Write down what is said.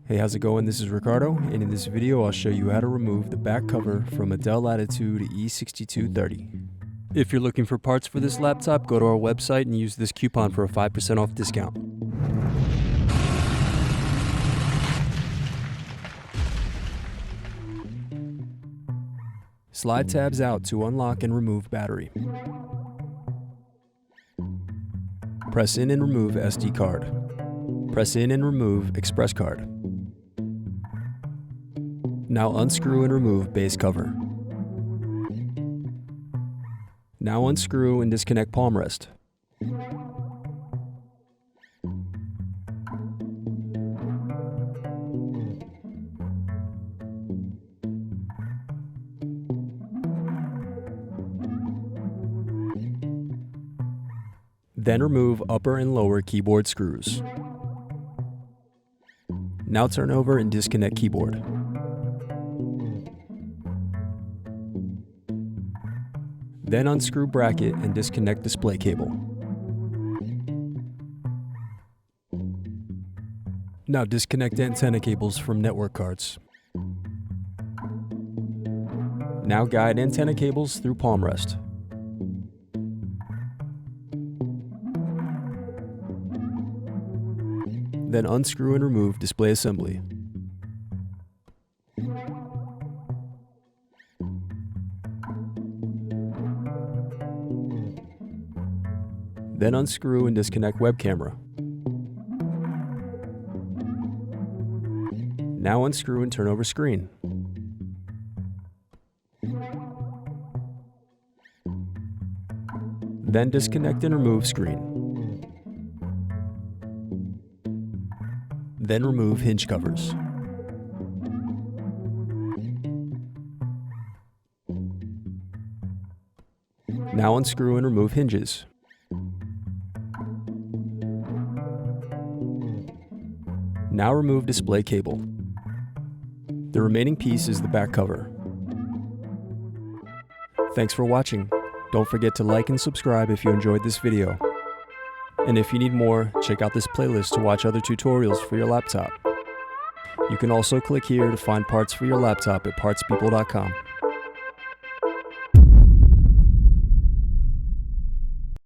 Hey, how's it going? This is Ricardo, and in this video I'll show you how to remove the back cover from a Dell Latitude E6230. If you're looking for parts for this laptop, go to our website and use this coupon for a 5% off discount. Slide tabs out to unlock and remove battery. Press in and remove SD card. Press in and remove express card. Now unscrew and remove base cover. Now unscrew and disconnect palmrest. Then remove upper and lower keyboard screws. Now turn over and disconnect keyboard. Then unscrew bracket and disconnect display cable. Now disconnect antenna cables from network cards. Now guide antenna cables through palmrest. Then unscrew and remove display assembly. Then unscrew and disconnect web camera. Now unscrew and turn over screen. Then disconnect and remove screen. Then remove hinge covers. Now unscrew and remove hinges. Now remove display cable. The remaining piece is the back cover. Thanks for watching. Don't forget to like and subscribe if you enjoyed this video. And if you need more, check out this playlist to watch other tutorials for your laptop. You can also click here to find parts for your laptop at partspeople.com.